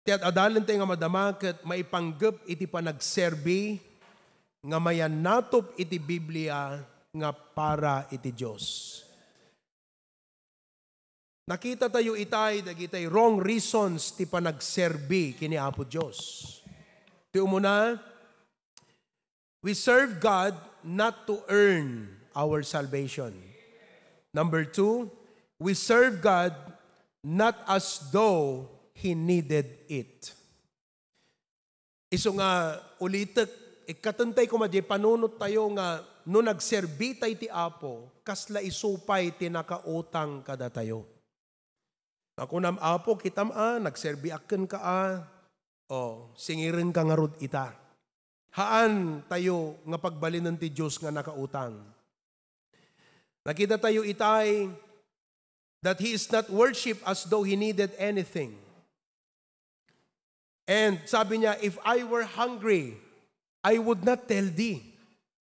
Tiat adalan tayo nga madama ket maipanggep iti panagserbi nga mayan natop iti Biblia nga para iti Dios. Nakita tayo itay dagitay wrong reasons ti panagserbi kini Apo Dios. Ti umuna, we serve God not to earn our salvation. Number 2, we serve God not as though He needed it. Iso nga ulitek, ikatantay ko madye panunot tayo nga no nagserbi tayo ti Apo, kasla isupay ti nakautang kada tayo. Ako nam Apo, kitam nagserbi aken ka singirin ka nga rod ita. Haan tayo nga pagbalinan ti Diyos nga nakautang. Nakita tayo itay that He is not worship as though He needed anything. And sabi niya, if I were hungry, I would not tell thee.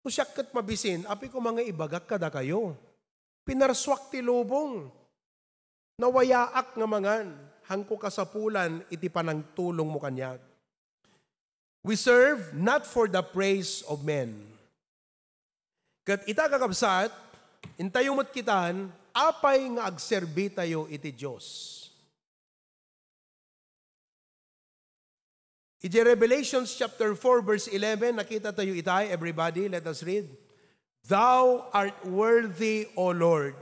O siya kat mabisin, api ko mga ibagak kada kayo. Pinarswak ti lubong. Nawayaak nga mangan, hangko kasapulan, iti panang tulong mo kanya. We serve not for the praise of men. Kat ita kakabsat, intayo mo't kitaan, apay nga agserbi tayo iti Diyos. Iti Revelations chapter 4 verse 11, nakita tayo itay, everybody, let us read. Thou art worthy, O Lord,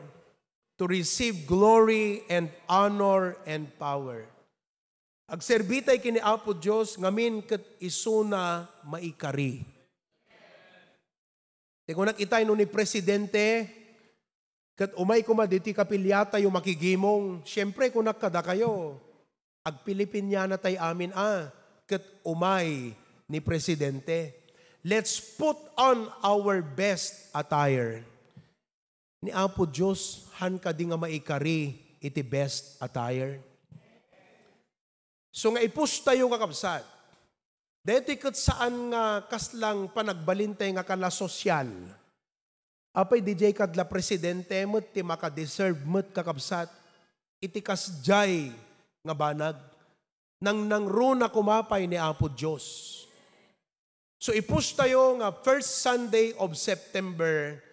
to receive glory and honor and power. Agserbi tayo kini Apo Diyos, ngamin kat isuna maikari. Kung nakitay no ni Presidente, kat umay kumaditi kapilyata yung makigimong, siyempre kung nakada kayo, agpilipin niya na tayo amin kat umay ni Presidente. Let's put on our best attire. Ni Apo Diyos, han ka di nga maikari iti best attire. So nga ipus tayo kakabsat. Deti kat saan nga kaslang panagbalintay nga kala sosyal. Apay DJ kadla Presidente mo't ti makadeserve mo't kakabsat. Iti kasjay nga banag. Nang nangruna kumapay ni Apo Diyos. So ipus tayo nga first Sunday of September,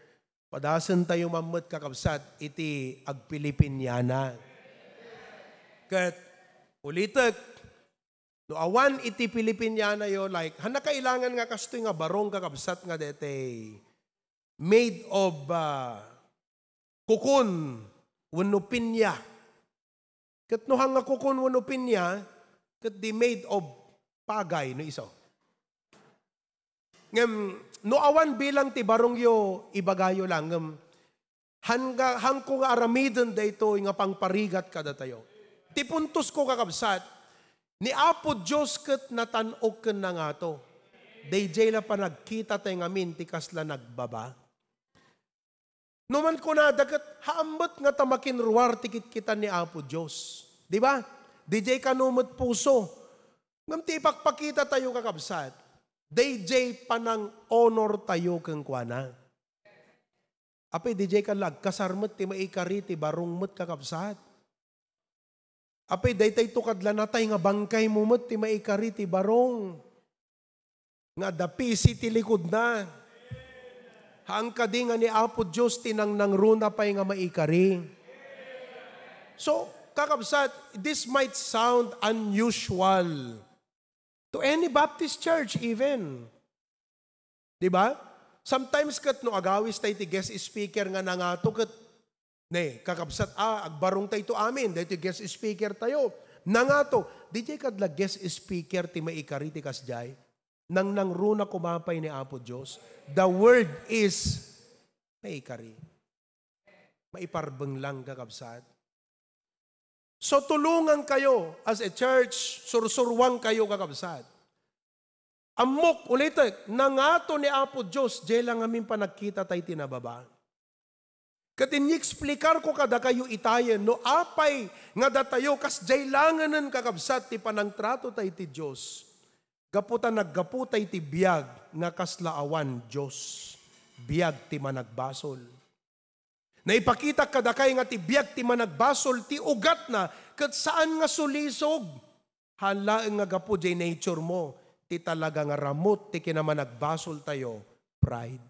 padasan tayo mamut kakabsat, iti agpilipinyana. Kat ulitek, no awan iti Pilipinyana yo, like, hanakailangan nga kastoy nga barong kakabsat nga dete, made of kukun, wano pinya. Kat no hanga kukun, wano pinya, kat di made of pagay no iso. Ngem no awan bilang ti barong yo ibagayo lang hangko nga aramiden dayto nga pangparigat kada tayo. Ti puntos ko kakabsat ni Apo Dios ket natanog ken na nga to. DJ la pa nagkita tayo ngamin ti kasla nagbaba. Numan ko na dagat haambot nga tamakin ruwar tikit kita ni Apo Dios. Di ba? DJ kanumot puso. Ngam ti ipakpakita tayo kakabsat. DJ panang honor tayo keng kuana. Apay DJ kalag kasarmet ti maikari ti barungmet kakabsat. Apay daytay tukadla natay nga bangkay mumot ti maikari ti barong. Nga dapisi ti likod na. Hangka di nga ni Apo Diyos tinang nangruna pay nga maikari. So, kakabsat, this might sound unusual to any Baptist church even. Diba? Sometimes kat no agawis tayo ti guest speaker nga nangato kat kakabsat, agbarong tayo to amin, dahil ti guest speaker tayo. Nangato, di jay kadla guest speaker ti maikari ti kasjay. Nang nangruna kumapay ni Apo Diyos, the word is maikari. Maiparbeng lang kakabsat. So tulungan kayo as a church, sursurwang kayo kakabsat. Amok ulitek, nangato ni Apo Diyos, jay lang amin pa nagkita tayo tinababa. Katin-explikar ko kada kayo itayen, no apay nga datayo, kas jay langanan kakabsat, ti panangtrato tayo ti Diyos. Gaputa naggaputay ti biyag, nga kaslaawan Diyos. Biyag ti managbasol. Naipakita kadakay nga ti biyag ti managbasol, ti ugat na, kat saan nga sulisog. Halaang nga gapo jay nature mo, ti talaga nga ramot, ti kinaman nagbasol tayo, pride.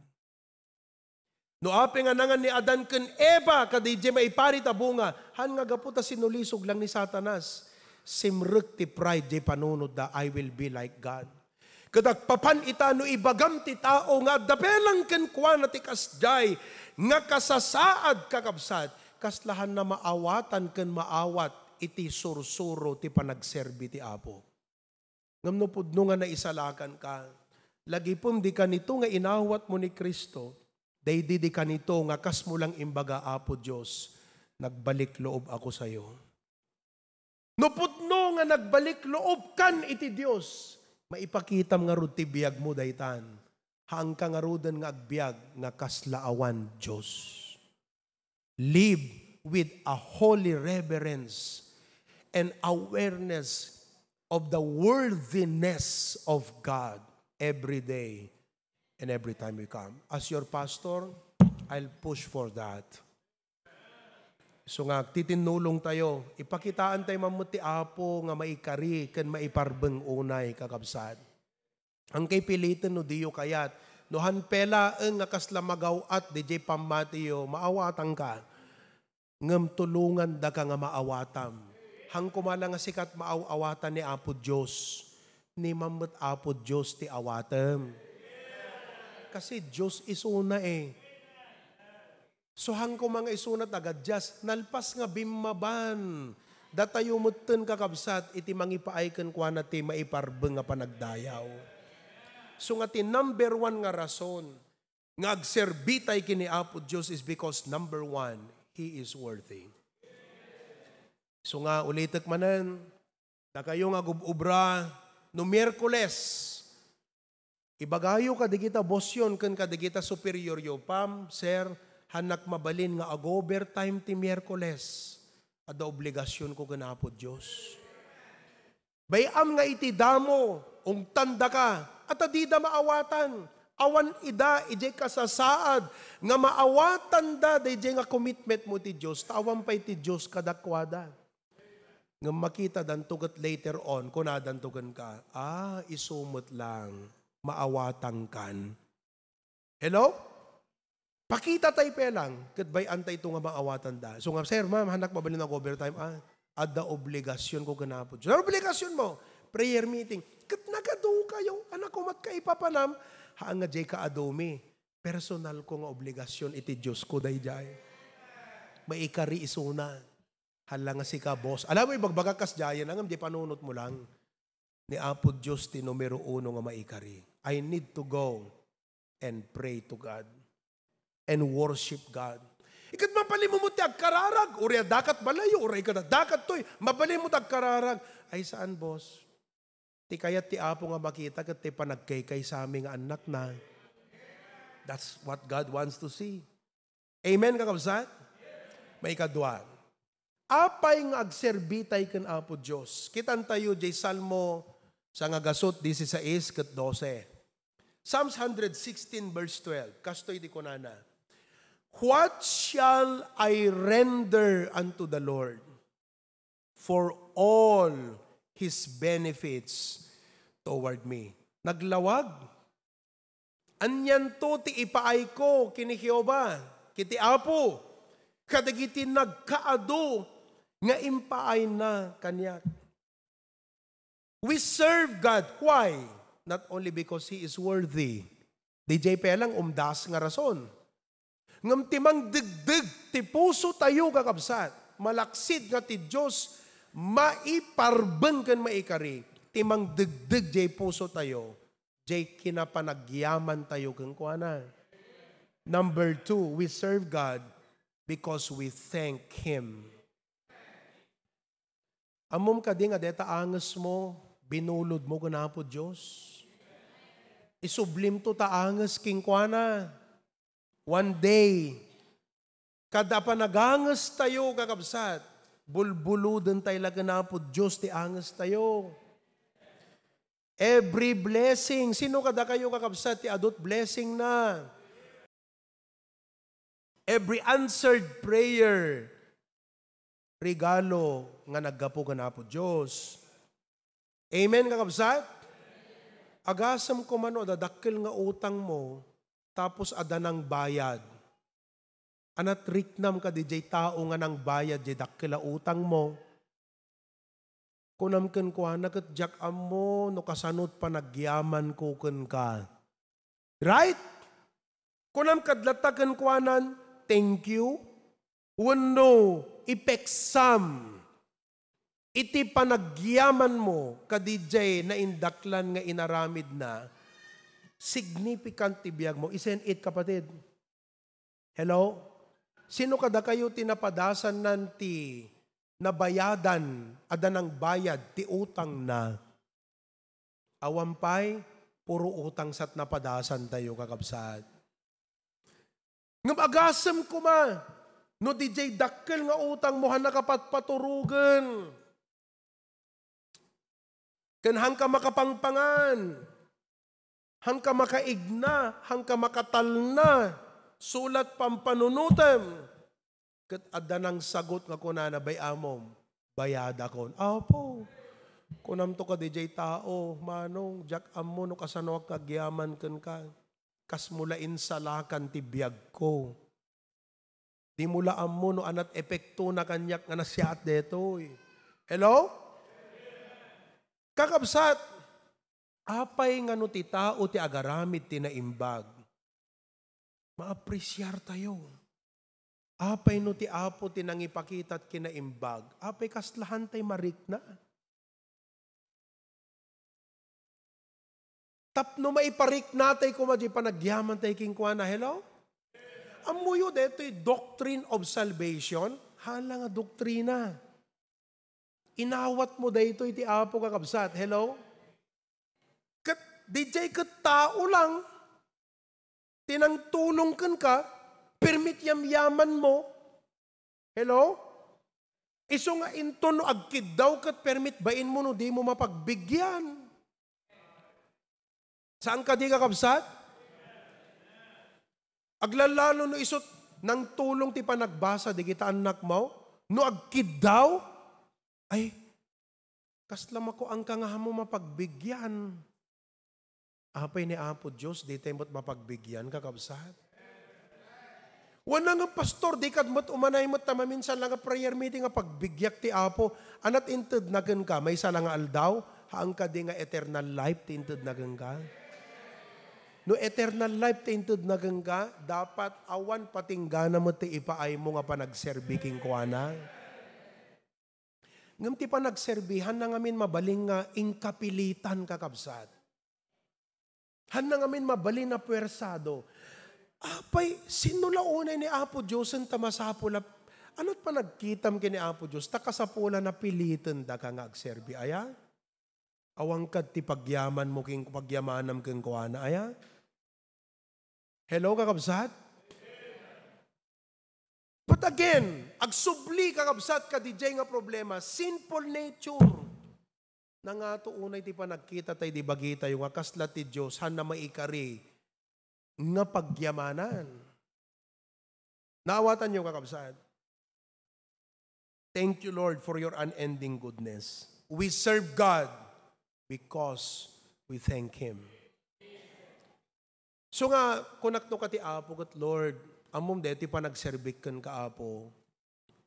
No ape nga nangan ni Adan ken Eva, kadi jay maipari ta bunga, han nga gapo ta sinulisog lang ni Satanas. Simrek ti pride jay panunod da, I will be like God. Kadag papan ita no ibagam ti tao nga dapelang ken kuana ti kasjay, nga kasasaad kakabsat, kaslahan na maawatan ken maawat, iti sursuro ti panagserbi ti Apo. Ngam no pudno nga naisalakan ka, lagi pum di ka nito nga inawat mo ni Kristo, daydi di ka nito nga kas mo lang imbaga Apo Diyos, nagbalik loob ako sa iyo. No pudno nga nagbalik loob kan iti Diyos, maipakitam nga rod ti biyag mo daytan, haang ka nga rodan nga agbyag nga kaslaawan Diyos. Live with a holy reverence and awareness of the worthiness of God every day and every time we come. As your pastor, I'll push for that. So nga, titinulong tayo, ipakitaan tayo mamuti Apo nga maikari, kan maiparbeng unay kakabsat. Ang kay pilitin no diyo kayat, no hanpela ang nga kaslamagaw at DJ pamatiyo, maawatan ka, ngam tulungan da ka nga maawatam. Hang kumala nga sikat maawatan ni Apo Diyos, ni mamut Apo Diyos ti awatam. Kasi Diyos isuna eh. So hang ko mga isunat agad Diyas, nalpas nga bimaban, datayo mutten kakabsat, iti mangipaayken kwa na ti maiparbeng nga panagdayaw. So nga ti number one nga rason, nga agserbitay kini Apo Diyos is because number one, He is worthy. So nga ulitek manen, na kayo nga gububra, no Miyerkules, ibagayo kadigita bosyon, kan kadigita superior yo, Pam, Sir, hanak mabalin nga ag-overtime ti Miyerkules, ada obligasyon ko ganapo Diyos. Bayam nga iti damo, ung tanda ka, at adida maawatan, awan ida, ije kasasaad, nga maawatan da, ije nga commitment mo ti Diyos, tawan pa iti Diyos kadakwada. Nga makita dantugat later on, kung nadantugan ka, isumot lang, maawatan kan. Hello? Pakita tayo pelang, katbay antay ito nga maawatan da. So nga, sir, ma'am, hanak mabalin ng overtime, ada obligasyon ko ganapod. So, obligasyon mo, prayer meeting, kat nagado kayo, anak ko mat kaipapanam, haan nga jay ka adomi, personal ko nga obligasyon, iti Diyos ko day jay. Maikari isuna. Hala nga si ka, boss. Alam mo, ibagbaga kas jayan, ang di panunot mo lang, ni Apo Diyos ti numero uno nga maikari. I need to go and pray to God and worship God. Ikat mapalimumot ti agkararag, uri dakat balayo, uri ka dakat to'y, mapalimumot agkararag. Ay saan, boss? Ti kayat ti Apo nga makita, kat ti panagkaykay sa aming anak na. That's what God wants to see. Amen, kakabsat? May kadwa. Apay nga agserbitay ken Apo Diyos. Kitan tayo jay Salmo sa nga gasot 16 ket 12. Psalms 116 verse 12. Kastoy di kunana. What shall I render unto the Lord for all His benefits toward me? Naglawag. Anyan to ti ipaay ko kini Jehova, kiti Apo. Kadagiti nagkaado nga impaay na kanyak. We serve God. Why? Not only because He is worthy. DJ pelang umdas nga rason. Ngam timang degdeg ti puso tayo kakabsat. Malaksid nga ti Diyos maiparbeng kan maikari. Timang degdeg jay puso tayo. Jay kinapanagyaman tayo kang kuana. Number 2, we serve God because we thank Him. Amom ka di nga deta anges mo, binulod mo ganapo Diyos. Isublim to taanges king kuana. One day, kada pa naganges tayo kakabsat, bulbuludan tayo laganapo Diyos ti anges tayo. Every blessing, sino kada kayo kakabsat ti adult blessing na? Every answered prayer, regalo nga naggapo ka na po Diyos. Amen, kakabsat? Agasam ko man o dadakkel nga utang mo, tapos ada ng bayad. Anat riknam ka di jay tao nga ng bayad, jay dakkel utang mo. Kunam ken ko naket jak mo, no kasanot pa nagyaman ko ken ka. Right? Kunam kadlataken kuanan, thank you. Wano, ipeksam. Iti panagyaman mo, kadijay na indaklan nga inaramid na, significant tibiyag mo. Isn't it, kapatid? Hello? Sino kada kayo tinapadasan nanti nabayadan, ada ng bayad, ti utang na? Awampay, puro utang sat napadasan tayo, kakabsat. Ngamagasam ko ma, no DJ dakkel nga utang mo, nakapatpaturugan. Kanhang ka makapangpangan, hang ka makaigna, hang ka makatalna, sulat pampanunutem. Kat adda ng sagot nga kunana bay amom, bayada kon. Apo, kunam to ka DJ tao, manong, jak amo no kasano kagyaman ken ka, kas mulain salakan tibiyag ko. Di mula amo no anat epekto na kanyak nga nasyat detoy. Hello? Kakabsat, apay nga no ti tao ti agaramid ti naimbag. Maapresyar tayo. Apay no ti apo ti nangipakitat kinaimbag. Apay kaslahan tay marik na. Tapno maiparik natay kumadji panagyaman tay kingkwana. Hello? Amuyo deto'y doctrine of salvation. Hala nga doktrina. Inawat mo dito iti apo kakabsat. Hello? DJ kat tao lang, tinangtulong ka, permit yaman mo. Hello? Iso nga into no agkid daw kat permit bain mo no di mo mapagbigyan. Saan ka di kakabsat? Aglalalo no isot nang tulong ti panagbasa di kita anak mo, no agkid daw, ay, kaslam ako ang kangaha mo mapagbigyan. Apay ni Apo Diyos, di tayo mo't mapagbigyan, kakabsat. Wala nga pastor, di kad mo't umanay mo't tamaminsan lang nga prayer meeting nga pagbigyak ti Apo. Anat inted nagan ka, may isa lang nga aldaw, haang ka di nga eternal life, tinted nagan ka. No eternal life, tinted nagan ka, dapat awan patinggana mo ti ipaay mo nga panagserbiking kuana. Ngam ti pa nagserbihan na ngamin mabaling nga inkapilitan kakabsat. Han na ngamin mabaling na puwersado. Apay, sinulaunay ni Apo Diyos ang tamasapula. Ano't pa nagkitam kini Apo Diyos? Takasapula na pilitan da ka nga agserbi. Aya? Awang kad ti pagyaman mo king pagyamanam king kuana. Aya? Hello kakabsat? But again, agsubli kakabsat ka DJ nga problema, sinful nature. Na nga to unay ti pa nagkita tayo di bagita yung akaslat ti Diyos, han na maikari nga pagyamanan. Naawatan nyo kakabsat. Thank you Lord for your unending goodness. We serve God because we thank Him. So nga, kunakto ka ti Apo kat Lord, amom deti pa nagserbikan ka Apo.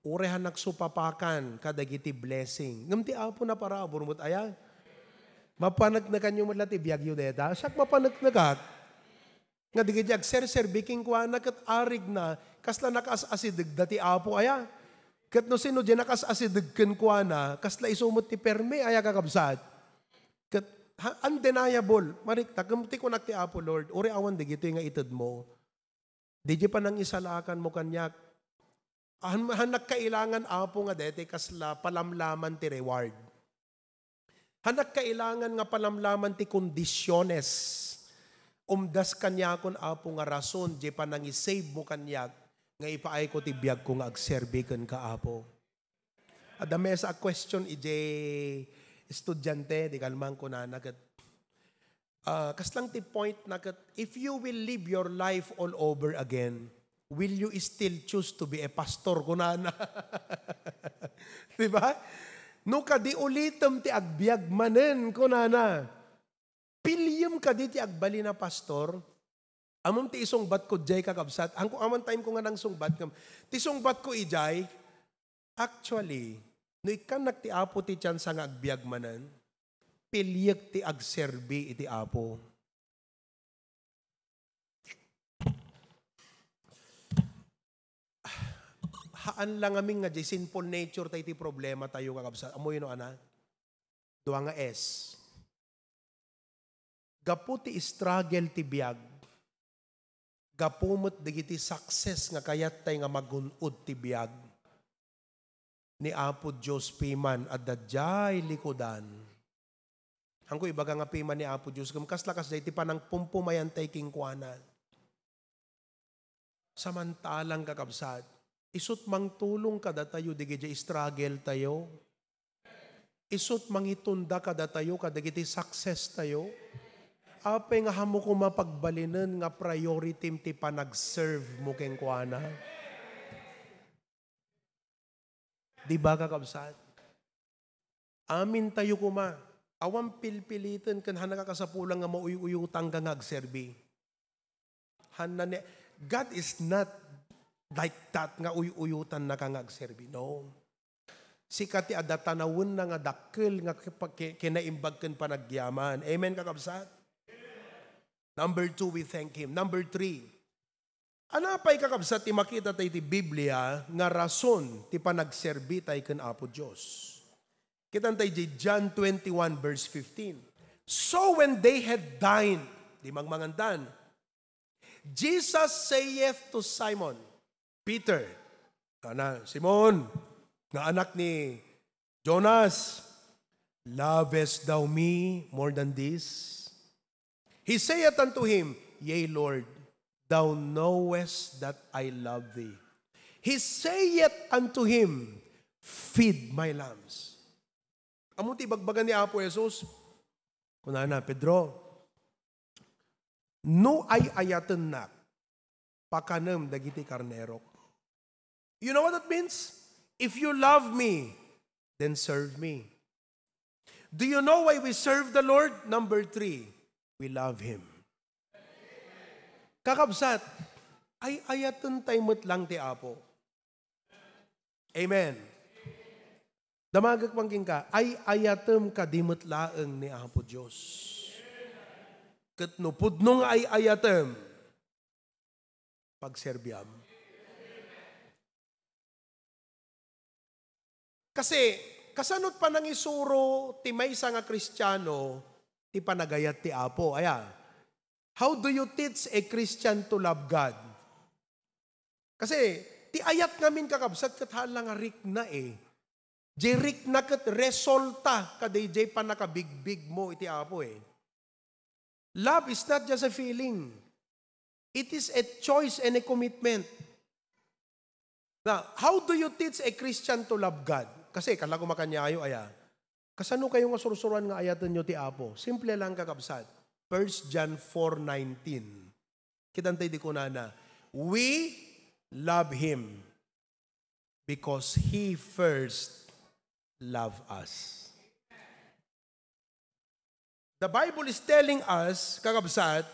Urehan nagsupapakan kadagiti blessing. Ngam ti Apo na para burmut aya. Mapanagnagan yung mula ti biyagyo deta. Siyak mapanagnagat. Nga digiti agserserbiking kwa na kat arig na kasla nakasasidig dati Apo aya. Kat no sino dyan nakasasidig kan kwa na kasla isumot ti perme aya kakabsat. Kat undeniable. Marik tagamti ko nakti Apo Lord. Uri awan digito yung nga itad mo. Di pa nang isalakan mo kanyak. Hanak kailangan Apo nga dete kasla palamlaman ti reward. Hanak kailangan nga palamlaman ti kondisyones. Umdas kanya kon Apo nga rason, di pa nang isave mo kanyak, nga ipaay ko ti biyag ko nga agserbikan ka Apo. Adame sa question ije estudyante, di kalmang ko na nagat. Kaslang ti point nagat, if you will live your life all over again, will you still choose to be a pastor kunana? Diba? No kadi ulitom ti agbyag manen kunana. Pilyem kadi ti agbali na pastor. Amom ti isungbat ko jay kakabsat. Ang amon time ko nga nang sungbat kam. Ti sungbat ko ijay. Actually, no ikan ti apo ti tiyan sa nga agbyag manen. Pilyek ti agserbi iti apo. Haan lang aming nga di sinful nature tayo ti problema tayo kakabsat. Amoy no ana? Dua nga S. Gapu ti struggle ti biyag. Gapumot digiti success nga kayat tayo nga magunod ti biyag. Ni Apo Diyos piman at dadyay likodan. Hangko ibaga nga piman ni Apo Diyos. Kamkas-lakas day ti panang pumpumayan tayo kingkwanan. Samantalang kakabsat. Isut mang tulong kada tayo, digiti struggle tayo. Isut mang itunda kada tayo, kadigiti success tayo. Apay nga hamo ko mapagbalinan nga priority ti panag-serve mo keng kuana. Di ba kakabsat? Amin tayo kuma. Awang pilpilitan kan hanakakasapulang nga mauyuyutang ka nga agserbi. God is not like that nga uyuyutan na kang agserbi. No. Sikat ti adatanawon na nga dakkel nga kinaimbag ken panagyaman. Amen kakabsat? Number 2, we thank Him. Number 3, anapay kakabsat ti makita tayo ti Biblia nga rason ti panagserbi tayo ken Apo Diyos. Kitan tayo di John 21 verse 15. So when they had dined, di magmangandan, Jesus saith to Simon, Peter, Simon, nga anak ni Jonas, lovest thou me more than this? He saith unto him, Yea, Lord, thou knowest that I love thee. He saith unto him, Feed my lambs. Amo ti bagbagan ni Apo Jesus, kunana, Pedro, no ay ayaten nak, pakanem dagiti karnerok. You know what that means? If you love me, then serve me. Do you know why we serve the Lord? Number 3, we love Him. Kakabsat, ay ayaten taymot lang ti Apo. Amen. Damagak pangking ka, ay ayatem kadimot laeng ni Apo Diyos. Katnupod nung ay ayatem, pagserbyam. Kasi, kasanot pa nang isuro ti maysa nga Kristiyano, ti panagayat ti Apo. Aya, how do you teach a Christian to love God? Kasi, ti ayat ngamin kakabsat kat halang rik na Jerik na kat resulta kaday jay pa nakabigbig mo iti Apo Love is not just a feeling. It is a choice and a commitment. Now, how do you teach a Christian to love God? Kasi kala ko makanyayo kasano kayo nga sursuran nga ayatan nyo ti Apo? Simple lang kakabsat. 1 John 4:19. Kitantay di ko na. We love Him because He first loved us. The Bible is telling us, kakabsat,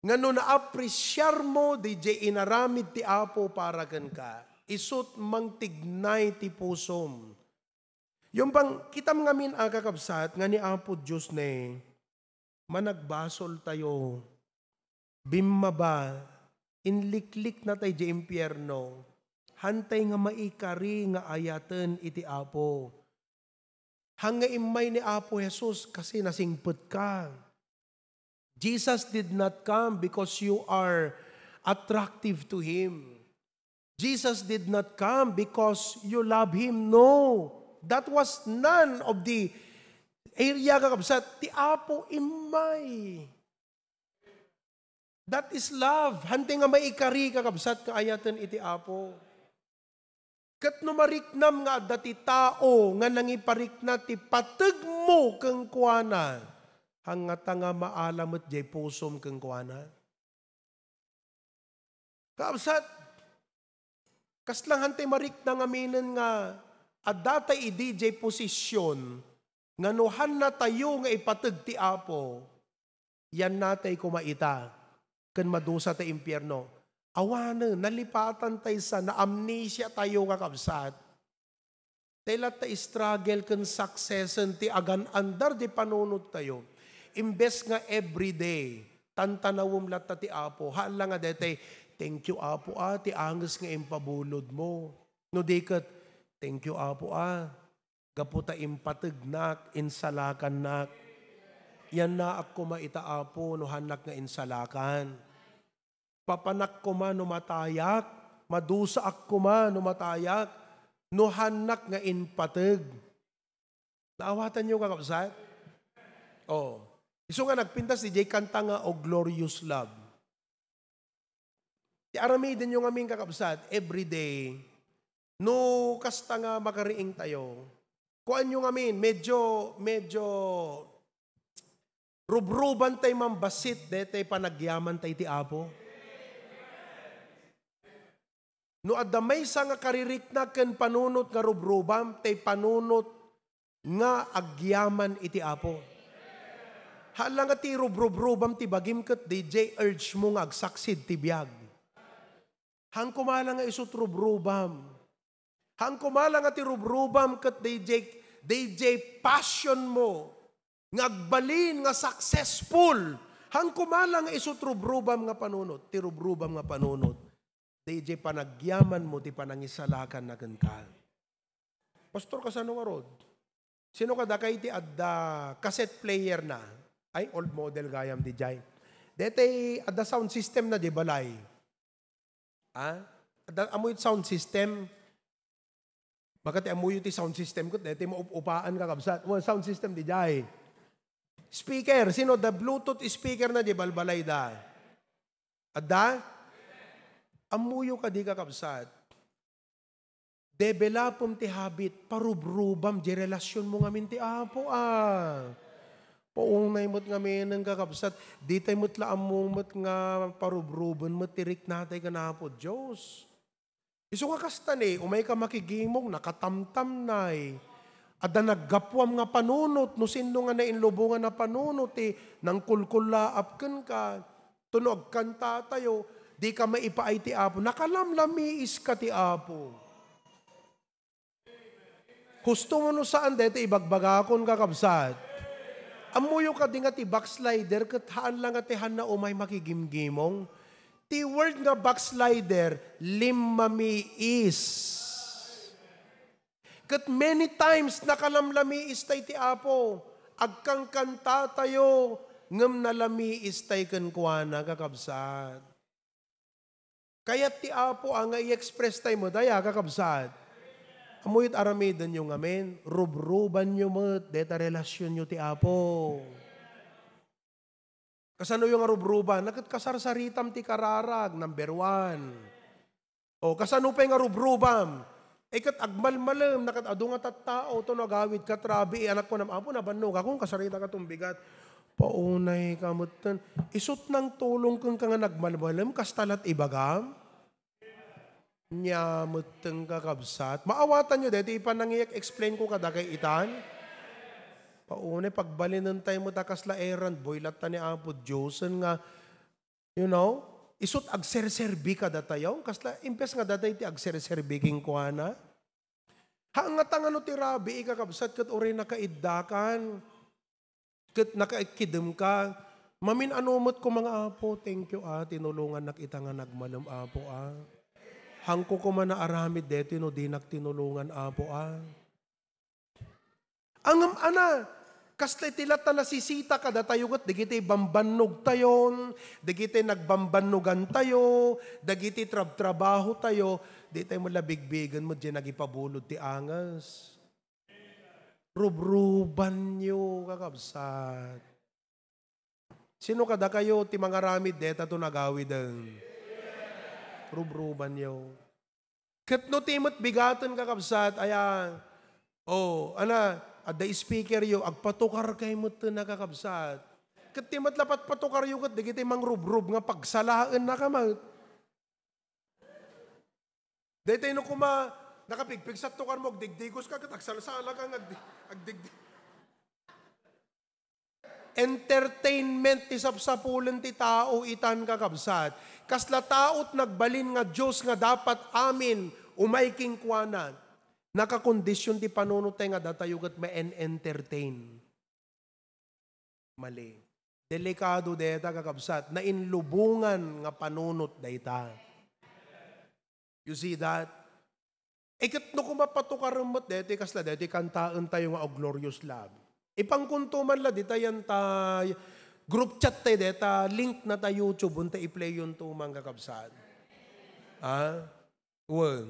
nga no na-appresyar mo di jay inaramid ti Apo para kan ka, isut mang tignay ti pusom. Yung bang kitam ngamin kakabsat, nga ni Apo Diyos managbasol tayo, bimaba, inliklik na tayo di impyerno, hantay nga maikari nga ayaten iti Apo. Hanga imay ni Apo Jesus kasi nasingput ka. Jesus did not come because you are attractive to Him. Jesus did not come because you love Him. No. That was none of the area kakabsat. Ti Apo imay. That is love. Hantay nga maikari kakabsat kaayatan iti Apo. Kat numariknam nga dati tao nga nangiparikna ti pateg mo keng kuana hangata nga maalamot jay pusom keng kuana. Kaabsat, kaslang hantay marikna nga minen nga At datay i-DJ posisyon, nganuhan na tayo nga ipatag ti Apo, yan natay kumaita, kan madusa ta impyerno. Awana, nalipatan tayo sa na-amnesia tayo kakabsat. Tailat ta struggle kan successan ti agan andar di panunod tayo. Imbes nga everyday, tantanawom lat ti Apo, hala nga detay, thank you Apo ti angas nga impabulod mo. No dikat, thank you Apo gaputa impatagnak, insalakan nak. Yan na ako maita Apo, no hanak nga insalakan. Papanak ko man no matayak, madusa ako man no matayak, no hanak nga inpatag. Naawatan niyo kakabsat? Oh. Iso nga nagpintas ni Jay kanta nga O Glorious Love. Ti aramidin yung aming kakabsat everyday, no kasta nga makariing tayo, kuan yung amin, medyo rubruban tayo mambasit, detay panagyaman tayo ti Apo. No adamay sa nga karirik na ken panunot nga rubrubam, tay panunot nga agyaman iti Apo. Hala nga ti rubrubam ti bagim ket DJ urge mo nga agsaksid ti biag. Hang kumala nga isut rubrubam. Hang kumala nga ti rubrubam ket DJ passion mo nga agbalin nga successful. Hang kumala nga isut rubrubam nga panunot, ti rubrubam nga panunot. DJ panagyaman mo, ti panangisalakan na ka. Pastor, kasano nga rod? Sino ka da kay ti adda cassette player na? Ay, old model gayam di jay. Dete adda sound system na di balay. Adda amoy sound system. Bakit amoy ti sound system ko? Dete maupaan ka kabsat. Well, sound system di jay. Speaker, sino da Bluetooth speaker na di balbalay da? Adda? Amuyo ka di kakabsat. Developom ti habit, parubrubam, di relasyon mo ngamin ti Apo Paunay mo't ngamin ng kakabsat, di tayo mo't laam mo't nga parubruban, mo't tirik natay ka na po, Diyos. Iso nga kastan umay ka makigimong, nakatamtam na Ada naggapwam nga panunot, no sino nga nainlubungan na panunot nang kulkulaap ka, tunog kanta tayo, di ka maipaay ti Apo. Nakalamlamiis ka ti Apo. Gusto mo no saan dito ibagbagakon kakabsat. Amuyo ka di nga ti backslider kat haan lang ati han na umay makigimgimong. Ti word nga backslider, limamiis. Kat many times nakalamlamiis tay ti Apo. Agkang kanta tayo, ngam nalamiis tay kankwana kakabsat. Kaya ti Apo ang i-express tayo mo, daya kakabsat. Amuyot aramidan nyo ngamin, rubruban nyo mo, deta relasyon nyo ti Apo. Kasano yung rubruban? Nakasarsaritam ti kararag, number 1. O kasano pa yung rubrubam? Kat agmalmalam, nakatado nga tattao, to nagawid ka trabi, anak ko na, Apo nabannog, akong kasarita ka tumbigat. Paunay kamutan. Isut ng tulong kung ka nga nagmalmalam, kastalat ibagam. Nyamuteng kakabsat. Maawatan nyo, dito ipanangiyak, explain ko kada kay itan. Paunay, pagbalinan tayo mo takas la erand, boylat ta ni Apo Diyosan nga, isut agserserbi ka datayaw, kasla impes nga datay ti agserserbi king kuana. Hangatang ano ti rabi, ikakabsat kat uri nakaiddakan, kat nakaikidem ka, mamin anumot ko mga Apo, thank you tinulungan nakita nga nagmalam Apo Hangko ko man na aramid dito, di tinulungan Apo Angam kastlay tilat na nasisita ka datayo kat, dagiti bambannog tayon, dagiti nagbambannogan tayo, dagiti trabaho tayo, di tayo mo labigbigan mo dyan nagipabulod ti angas. Rubruban nyo kakabsat. Sino kada kayo ti mga ramid deta to nagawid rubruban nyo. Kat no timot bigatan kakabsat, at the speaker yo, agpatukar kay mo ito nakakabsat. Kat timot lapat patukar yo kat, digiti mang rubrub nga pagsalaan na kamat. Dito no Nakapigpig sa tukar mo, digdigos ka, katagsalasala ka, agdigdig. Entertainment ti sapsapulen ti tao itan kakabsat. Kasla taot nagbalin nga Diyos nga dapat amin umayking kuana. Nakakondisyon ti panunutay nga datayugat ma-entertain. Mali. Delikado deta kakabsat na inlubungan nga panunot dayta. You see that? Ikit no kumapatukarumot deti kasla deti kantaan tayo nga o glorious love. Ipangkuntuman la dita yan ta group chat tayo deta link na ta YouTube unta i-play yun tumang kakabsat. Well,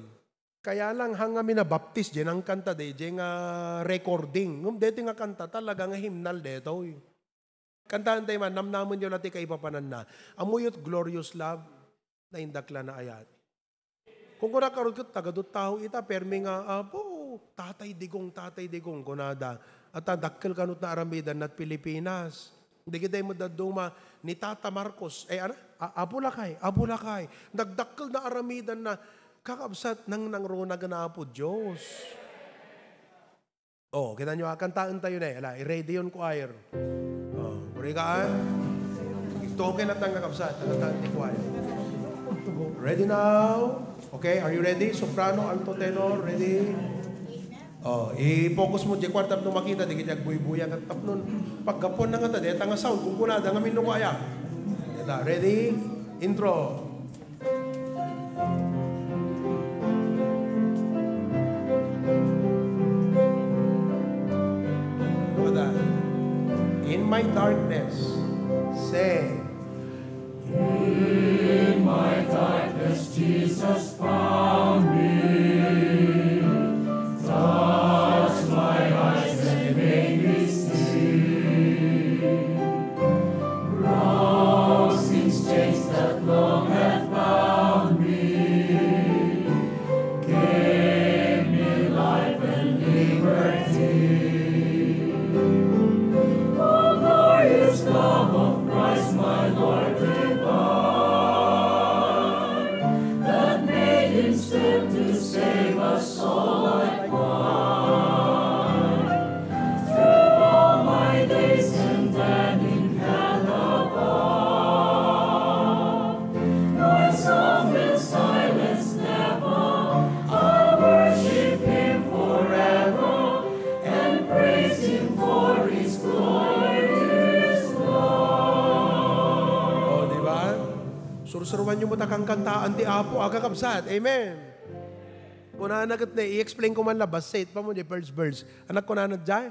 kaya lang hanga minabaptis dyan ang kanta de dyan nga recording. Deti nga kanta talaga nga hymnal deto. Kantaan tayo man, namnaman yun natin kaipapanan na. Amuyot glorious love na indakla na ayat. Kung kuna karot ko, tagadot tao ita, permi nga, tatay digong, kunada. At dakkel kanot na aramidan at Pilipinas. Hindi kita mo daduma ni Tata Marcos. Abulakay. Nagdakkel na aramidan na kakabsat ng runa na po Diyos. Kita nyo, kantaan tayo na i-ready yun choir. Uri ka Itoke na tang kakabsat. Kantaan ti choir. Ready now? Okay, are you ready? Soprano, alto, tenor, ready? I-focus mo di kwartap no makita di kaya buy-buya at tap nun pagkapon na nga ta deta nga sound kung kunada nga minno ko aya. Deta, ready? Intro. Look at that. In my darkness, say. In my darkness, Jesus found me. Touched my eyes and made me see. Broke since chains that long had bound me. Gave me life and liberty. Oh, glorious love of Christ, my Lord divine, that made him step to save us all like wine. Through all my days and then in heaven above, my song will silence never. I'll worship him forever and praise him for his glorious love. Diba? Sursuruan nyo mo takang kantaan ti Apo agakabsat. Amen. Kuna nagat na, i-explain ko man labas, say it pa mo di first verse. Anak ko na dyan,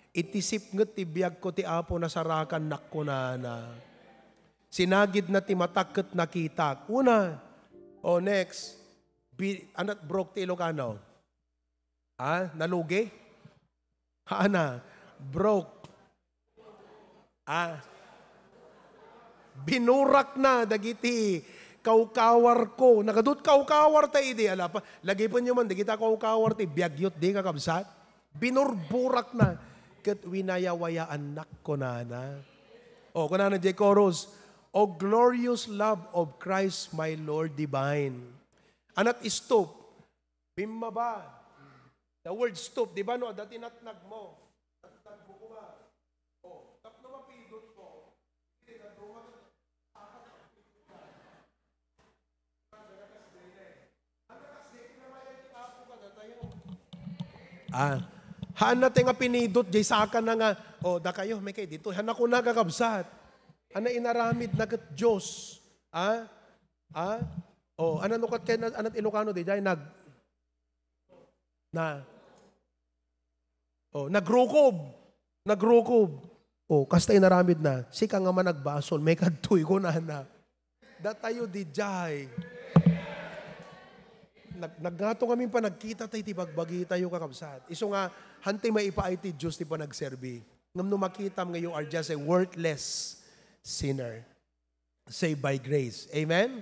itisip ngat ti biyag ko ti Apo na sarakan nak ko na. Sinagid na ti matakot nakita. Una, next, anak broke ti Ilocano. Nalugi? Broke. Binurak na, dagiti, kaukawar ko. Nakadut kaukawar ta idi. Ala pa. Lagi po nyo man, di kita kaukawar ti biyagyot di kakabsat. Binurburak na. Kat winayawaya anak ko na. Kunana J. Chorus. O glorious love of Christ my Lord divine. Anat stop. Bimaba. The word stop. Di ba no? Dati natnag mo. Natnag mo ba? Tapno mapidot ko. Hana nga pinidot, jay saka na nga, da kayo, may kayo dito, hana ko nagakabsat. Hana inaramid na kat Diyos. Ano nukat kayo, anat Ilocano, di jay, nagrukob. Kasta inaramid na, sika nga man nagbasol, may kadtoy ko na. Da tayo di jay. Naggato kami pa, nagkita tayo, tibagbagi tayo kakabsat. Iso nga, hantay may ipaay ti Diyos, ti pa nagserbi. Ngam no makita nga you are just a worthless sinner. Saved by grace. Amen?